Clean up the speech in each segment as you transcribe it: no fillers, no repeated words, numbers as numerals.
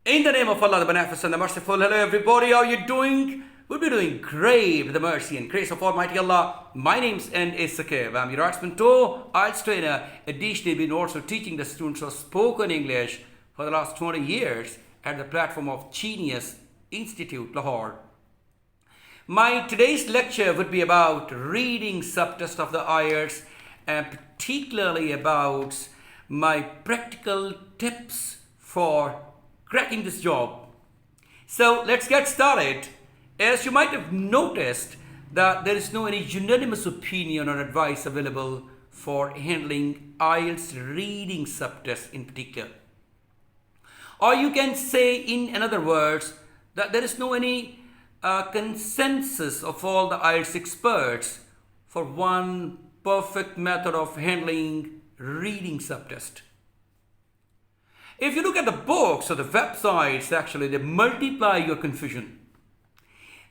In the name of Allah, the Beneficent, the Merciful. Hello everybody, how are you doing? We'll be doing great with the mercy and grace of Almighty Allah. My name's NA Saqib. I'm your Arts mentor, IELTS trainer. Additionally, been also teaching the students of spoken English for the last 20 years at the platform of Genius Institute, Lahore. My today's lecture would be about reading subtest of the IELTS and particularly about my practical tips for cracking this job. So let's get started. As you might have noticed that there is no any unanimous opinion or advice available for handling IELTS reading subtests in particular. Or you can say in other words that there is no any consensus of all the IELTS experts for one perfect method of handling reading subtest. If you look at the books or the websites, actually, they multiply your confusion.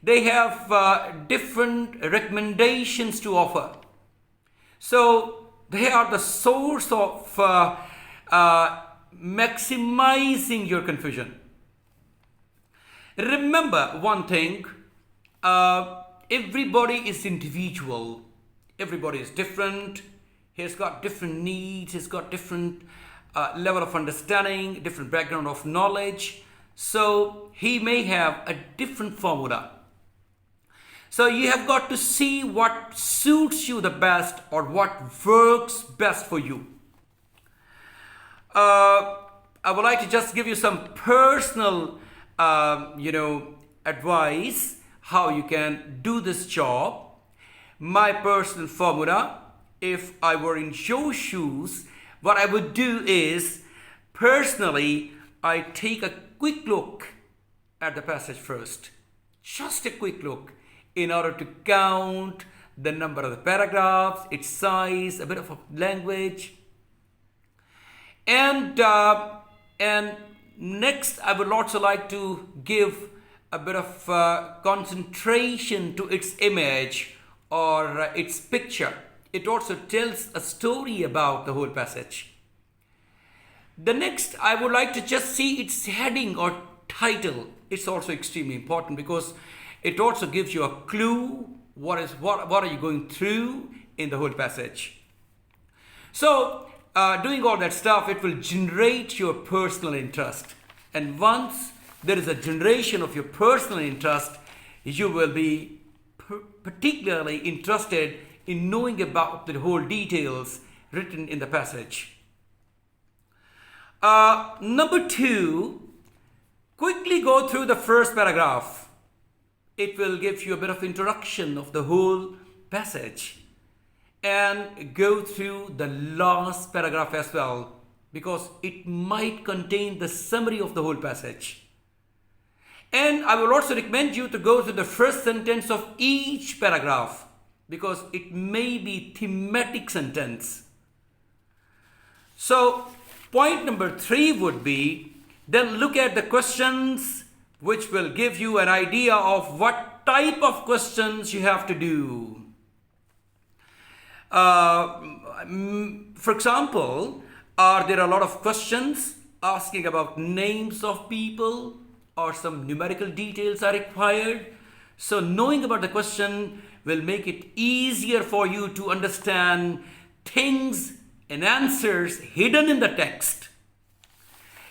They have different recommendations to offer. So they are the source of maximizing your confusion. Remember one thing, everybody is individual. Everybody is different. He's got different needs. He's got different level of understanding, different background of knowledge. So he may have a different formula. So you have got to see what suits you the best or what works best for you. I would like to just give you some personal, advice how you can do this job. My personal formula, if I were in your shoes, what I would do is, personally, I take a quick look at the passage first. Just a quick look in order to count the number of the paragraphs, its size, a bit of a language. And next, I would also like to give a bit of concentration to its image or its picture. It also tells a story about the whole passage. The next, I would like to just see its heading or title. It's also extremely important because it also gives you a clue what are you going through in the whole passage. So, doing all that stuff, it will generate your personal interest. And once there is a generation of your personal interest, you will be particularly interested in knowing about the whole details written in the passage. Number 2, quickly go through the first paragraph. It will give you a bit of introduction of the whole passage. And go through the last paragraph as well, because it might contain the summary of the whole passage. And I will also recommend you to go through the first sentence of each paragraph, because it may be thematic sentence. So point number 3 would be, then look at the questions which will give you an idea of what type of questions you have to do. For example, are there a lot of questions asking about names of people or some numerical details are required? So knowing about the question will make it easier for you to understand things and answers hidden in the text.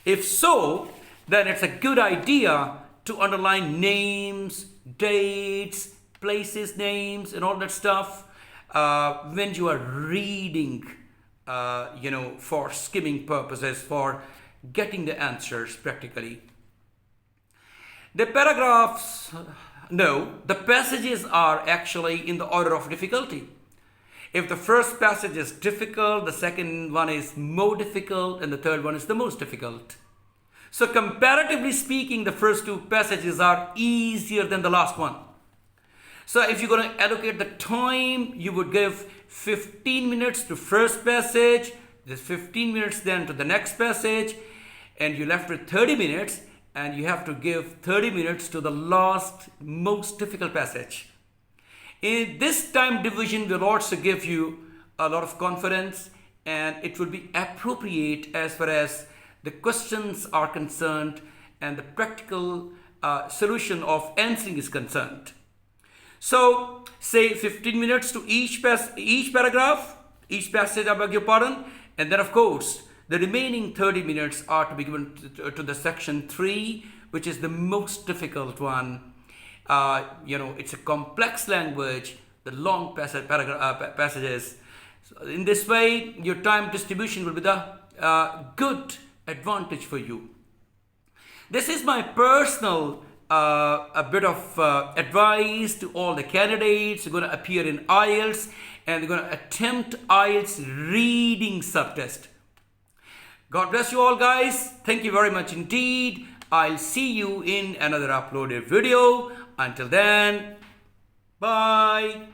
If so, then it's a good idea to underline names, dates, places, names, and all that stuff when you are reading, for skimming purposes, for getting the answers practically. The passages are actually in the order of difficulty. If the first passage is difficult, the second one is more difficult, and the third one is the most difficult. So comparatively speaking, the first 2 passages are easier than the last one. So if you're going to allocate the time, you would give 15 minutes to first passage, there's 15 minutes then to the next passage, and you're left with 30 minutes, and you have to give 30 minutes to the last, most difficult passage. In this time division will also give you a lot of confidence, and it will be appropriate as far as the questions are concerned and the practical solution of answering is concerned. So say 15 minutes to each paragraph, each passage, I beg your pardon, and then of course the remaining 30 minutes are to be given to the section 3, which is the most difficult one. It's a complex language, the long passages. So in this way, your time distribution will be the good advantage for you. This is my personal a bit of advice to all the candidates who are going to appear in IELTS and they're going to attempt IELTS reading subtest. God bless you all, guys. Thank you very much indeed. I'll see you in another uploaded video. Until then, bye.